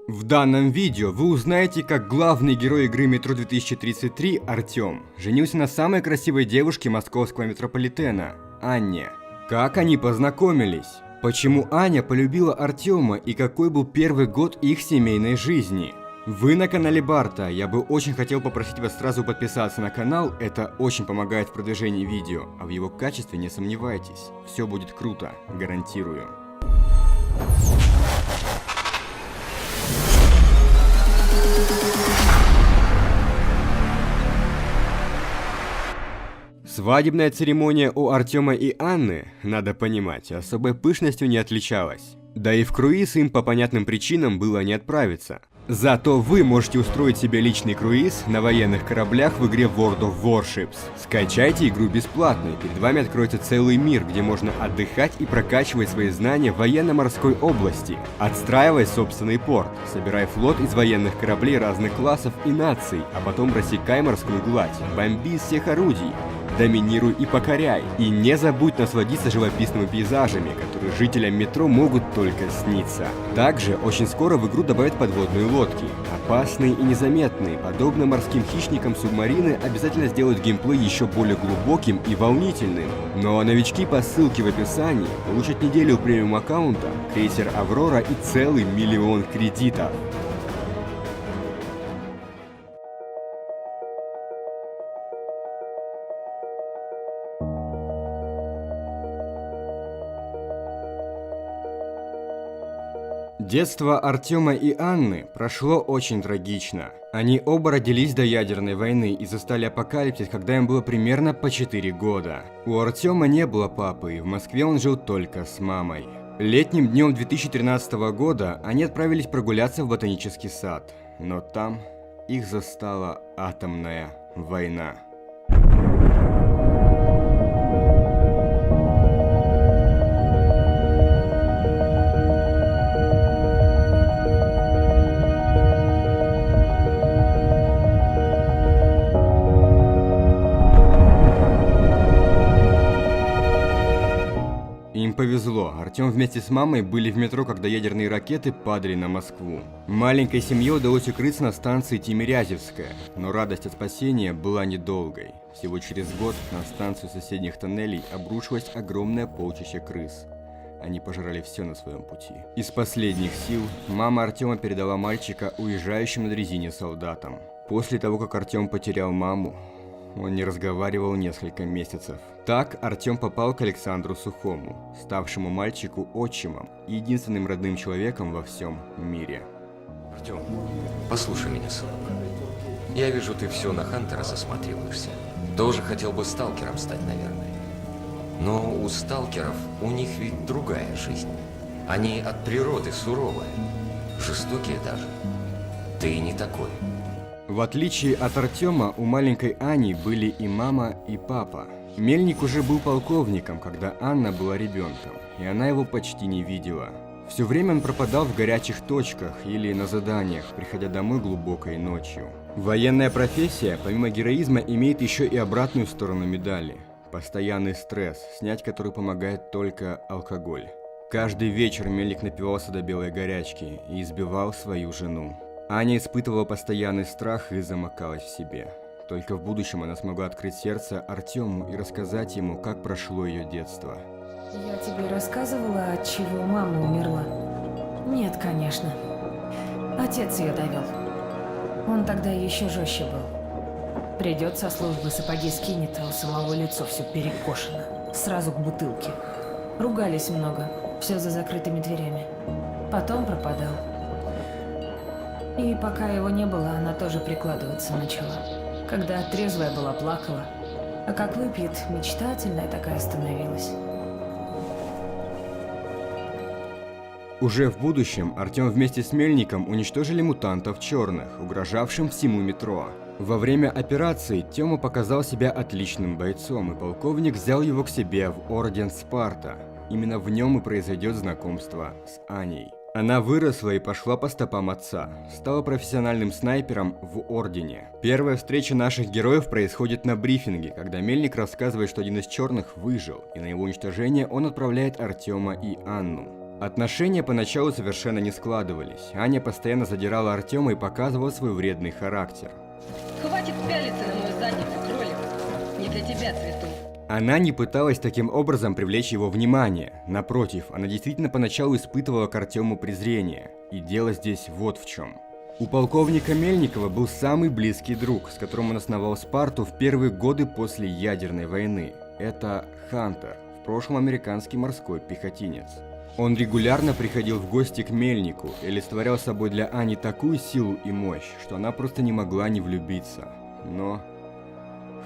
В данном видео вы узнаете, как главный герой игры Метро 2033 Артем женился на самой красивой девушке московского метрополитена – Анне. Как они познакомились? Почему Аня полюбила Артема и какой был первый год их семейной жизни? Вы на канале Барта. Я бы очень хотел попросить вас сразу подписаться на канал, это очень помогает в продвижении видео, а в его качестве не сомневайтесь. Все будет круто, гарантирую. Свадебная церемония у Артема и Анны, надо понимать, особой пышностью не отличалась. Да и в круиз им по понятным причинам было не отправиться. Зато вы можете устроить себе личный круиз на военных кораблях в игре World of Warships. Скачайте игру бесплатно, и перед вами откроется целый мир, где можно отдыхать и прокачивать свои знания в военно-морской области. Отстраивай собственный порт, собирай флот из военных кораблей разных классов и наций, а потом рассекай морскую гладь, бомби из всех орудий. Доминируй и покоряй. И не забудь насладиться живописными пейзажами, которые жителям метро могут только сниться. Также очень скоро в игру добавят подводные лодки. Опасные и незаметные, подобно морским хищникам субмарины, обязательно сделают геймплей еще более глубоким и волнительным. Ну а новички по ссылке в описании получат неделю премиум аккаунта, крейсер Аврора и целый 1 000 000 кредитов. Детство Артема и Анны прошло очень трагично. Они оба родились до ядерной войны и застали апокалипсис, когда им было примерно по 4 года. У Артема не было папы, и в Москве он жил только с мамой. Летним днем 2013 года они отправились прогуляться в ботанический сад, но там их застала атомная война. Им повезло, Артем вместе с мамой были в метро, когда ядерные ракеты падали на Москву. Маленькой семье удалось укрыться на станции Тимирязевская, но радость от спасения была недолгой. Всего через год на станцию соседних тоннелей обрушилось огромное полчище крыс. Они пожрали все на своем пути. Из последних сил мама Артема передала мальчика уезжающим на дрезине солдатам. После того, как Артем потерял маму, он не разговаривал несколько месяцев. Так Артем попал к Александру Сухому, ставшему мальчику отчимом и единственным родным человеком во всем мире. Артем, послушай меня, сынок. Я вижу, ты все на Хантера засматриваешься. Тоже хотел бы сталкером стать, наверное. Но у сталкеров, у них ведь другая жизнь. Они от природы суровые, жестокие даже. Ты не такой. В отличие от Артема, у маленькой Ани были и мама, и папа. Мельник уже был полковником, когда Анна была ребенком, и она его почти не видела. Все время он пропадал в горячих точках или на заданиях, приходя домой глубокой ночью. Военная профессия, помимо героизма, имеет еще и обратную сторону медали. Постоянный стресс, снять который помогает только алкоголь. Каждый вечер Мельник напивался до белой горячки и избивал свою жену. Аня испытывала постоянный страх и замыкалась в себе. Только в будущем она смогла открыть сердце Артему и рассказать ему, как прошло ее детство. Я тебе рассказывала, от чего мама умерла? Нет, конечно. Отец ее довел. Он тогда еще жестче был. Придет со службы, сапоги скинет, а у самого лицо все перекошено. Сразу к бутылке. Ругались много, все за закрытыми дверями. Потом пропадал. И пока его не было, она тоже прикладываться начала. Когда трезвая была, плакала. А как выпьет, мечтательная такая становилась. Уже в будущем Артем вместе с Мельником уничтожили мутантов черных, угрожавшим всему метро. Во время операции Тёма показал себя отличным бойцом, и полковник взял его к себе в Орден Спарта. Именно в нем и произойдет знакомство с Аней. Она выросла и пошла по стопам отца, стала профессиональным снайпером в Ордене. Первая встреча наших героев происходит на брифинге, когда Мельник рассказывает, что один из черных выжил, и на его уничтожение он отправляет Артема и Анну. Отношения поначалу совершенно не складывались. Аня постоянно задирала Артема и показывала свой вредный характер. Хватит пялиться на мою задницу, кролик. Не для тебя цвету. Она не пыталась таким образом привлечь его внимание. Напротив, она действительно поначалу испытывала к Артему презрение. И дело здесь вот в чем. У полковника Мельникова был самый близкий друг, с которым он основал Спарту в первые годы после ядерной войны. Это Хантер, в прошлом американский морской пехотинец. Он регулярно приходил в гости к Мельнику и олицетворял собой для Ани такую силу и мощь, что она просто не могла не влюбиться. Но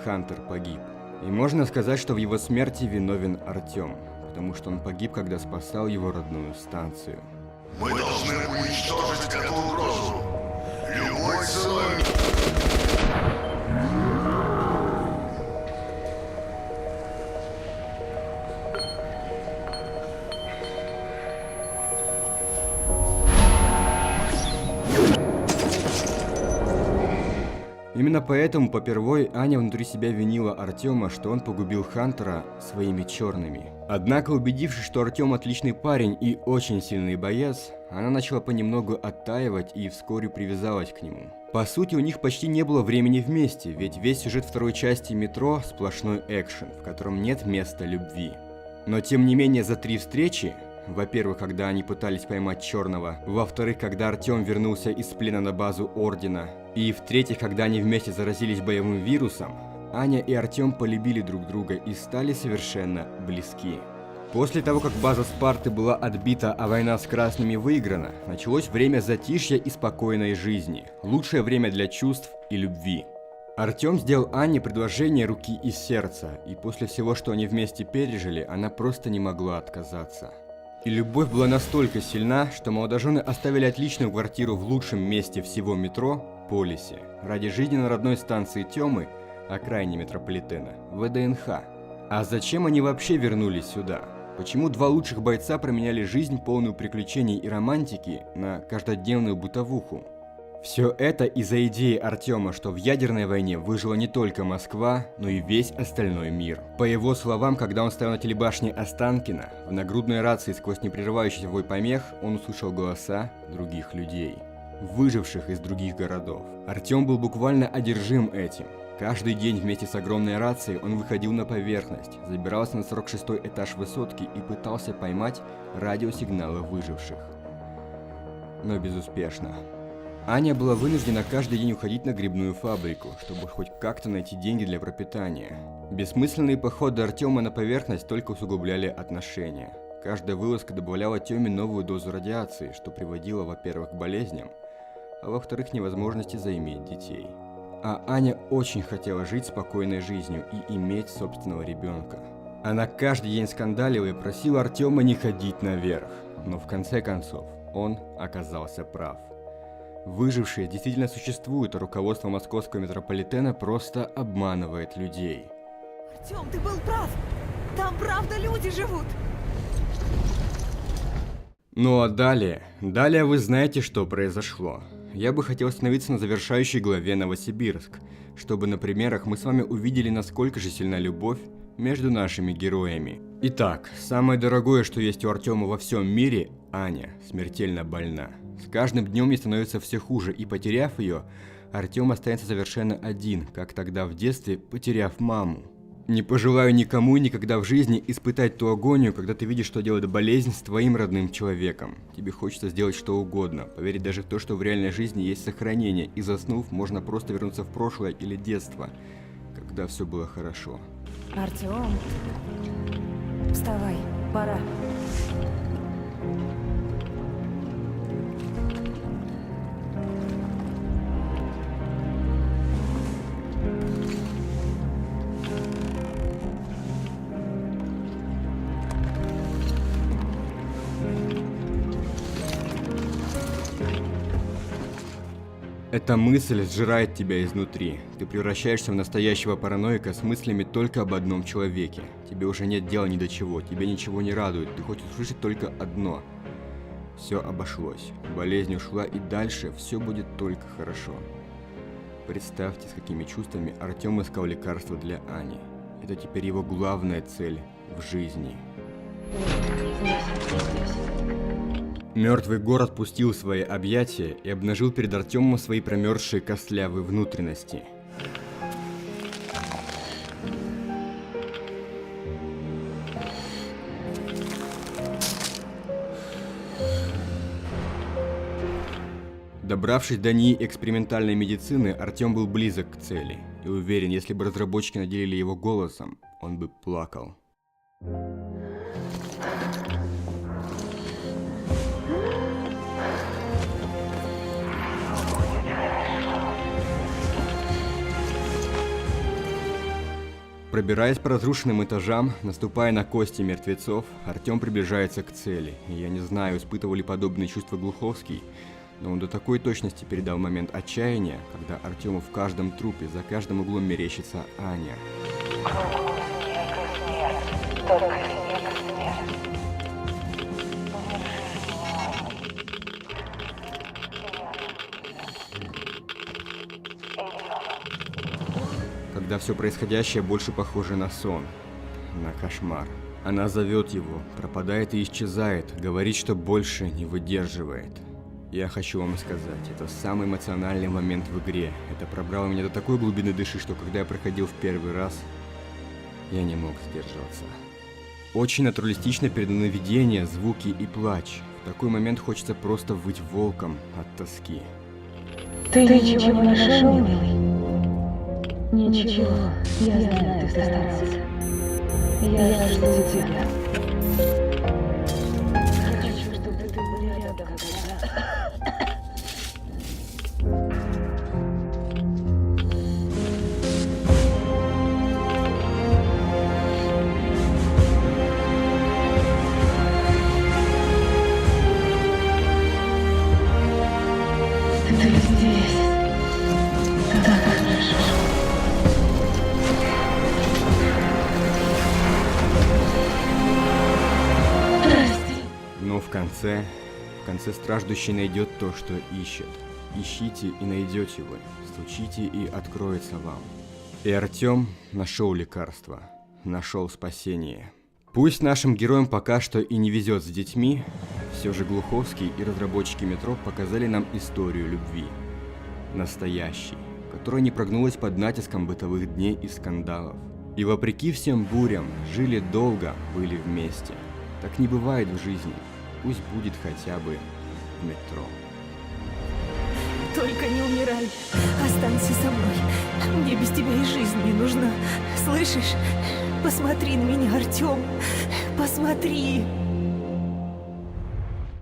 Хантер погиб. И можно сказать, что в его смерти виновен Артем, потому что он погиб, когда спасал его родную станцию. Мы должны уничтожить эту угрозу. Любой ценой. Именно поэтому попервой Аня внутри себя винила Артема, что он погубил Хантера своими черными. Однако, убедившись, что Артем отличный парень и очень сильный боец, она начала понемногу оттаивать и вскоре привязалась к нему. По сути, у них почти не было времени вместе, ведь весь сюжет второй части «Метро» – сплошной экшен, в котором нет места любви. Но тем не менее, за 3 встречи, во-первых, когда они пытались поймать Черного, во-вторых, когда Артем вернулся из плена на базу Ордена, и в-третьих, когда они вместе заразились боевым вирусом, Аня и Артем полюбили друг друга и стали совершенно близки. После того, как база Спарты была отбита, а война с Красными выиграна, началось время затишья и спокойной жизни, лучшее время для чувств и любви. Артем сделал Анне предложение руки и сердца, и после всего, что они вместе пережили, она просто не могла отказаться. И любовь была настолько сильна, что молодожены оставили отличную квартиру в лучшем месте всего метро – Полисе, ради жизненно родной станции Тёмы, окраине метрополитена, ВДНХ. А зачем они вообще вернулись сюда? Почему 2 лучших бойца променяли жизнь, полную приключений и романтики, на каждодневную бытовуху? Все это из-за идеи Артема, что в ядерной войне выжила не только Москва, но и весь остальной мир. По его словам, когда он стоял на телебашне Останкино, в нагрудной рации сквозь непрерывающийся вой помех, он услышал голоса других людей, выживших из других городов. Артем был буквально одержим этим. Каждый день вместе с огромной рацией он выходил на поверхность, забирался на 46-й этаж высотки и пытался поймать радиосигналы выживших. Но безуспешно. Аня была вынуждена каждый день уходить на грибную фабрику, чтобы хоть как-то найти деньги для пропитания. Бессмысленные походы Артема на поверхность только усугубляли отношения. Каждая вылазка добавляла Тёме новую дозу радиации, что приводило, во-первых, к болезням, а во-вторых, невозможности заиметь детей. А Аня очень хотела жить спокойной жизнью и иметь собственного ребенка. Она каждый день скандалила и просила Артема не ходить наверх, но в конце концов он оказался прав. Выжившие действительно существуют, а руководство московского метрополитена просто обманывает людей. Артем, ты был прав! Там правда люди живут! Ну а далее вы знаете, что произошло. Я бы хотел остановиться на завершающей главе Новосибирск, чтобы на примерах мы с вами увидели, насколько же сильна любовь между нашими героями. Итак, самое дорогое, что есть у Артема во всем мире, Аня, смертельно больна. С каждым днем ей становится все хуже, и потеряв ее, Артем останется совершенно один, как тогда в детстве, потеряв маму. Не пожелаю никому и никогда в жизни испытать ту агонию, когда ты видишь, что делает болезнь с твоим родным человеком. Тебе хочется сделать что угодно, поверить даже в то, что в реальной жизни есть сохранение, и заснув, можно просто вернуться в прошлое или детство, когда все было хорошо. Артём, вставай, пора. Эта мысль сжирает тебя изнутри. Ты превращаешься в настоящего параноика с мыслями только об одном человеке. Тебе уже нет дела ни до чего, тебя ничего не радует, ты хочешь услышать только одно. Все обошлось, болезнь ушла, и дальше все будет только хорошо. Представьте, с какими чувствами Артем искал лекарства для Ани. Это теперь его главная цель в жизни. Здесь. Мертвый город пустил свои объятия и обнажил перед Артемом свои промерзшие костлявые внутренности. Добравшись до НИИ экспериментальной медицины, Артем был близок к цели и уверен, если бы разработчики наделили его голосом, он бы плакал. Пробираясь по разрушенным этажам, наступая на кости мертвецов, Артем приближается к цели. И я не знаю, испытывал ли подобные чувства Глуховский, но он до такой точности передал момент отчаяния, когда Артему в каждом трупе, за каждым углом мерещится Аня. Когда все происходящее больше похоже на сон, на кошмар. Она зовет его, пропадает и исчезает, говорит, что больше не выдерживает. Я хочу вам сказать, это самый эмоциональный момент в игре. Это пробрало меня до такой глубины души, что когда я проходил в первый раз, я не мог сдерживаться. Очень натуралистично переданы видения, звуки и плач. В такой момент хочется просто выть волком от тоски. Ты ничего не нашел, милый? Ничего, я знаю, ты старался. Я жду тебя. Хочу, чтобы ты был рядом, когда... Ты здесь. Так хорошо. Но в конце страждущий найдет то, что ищет. Ищите и найдете вы, стучите и откроется вам. И Артем нашел лекарство, нашел спасение. Пусть нашим героям пока что и не везет с детьми, все же Глуховский и разработчики Метро показали нам историю любви. Настоящей, которая не прогнулась под натиском бытовых дней и скандалов. И вопреки всем бурям, жили долго, были вместе. Так не бывает в жизни. Пусть будет хотя бы в Метро. Только не умирай. Останься со мной. Мне без тебя и жизнь не нужна. Слышишь? Посмотри на меня, Артем. Посмотри.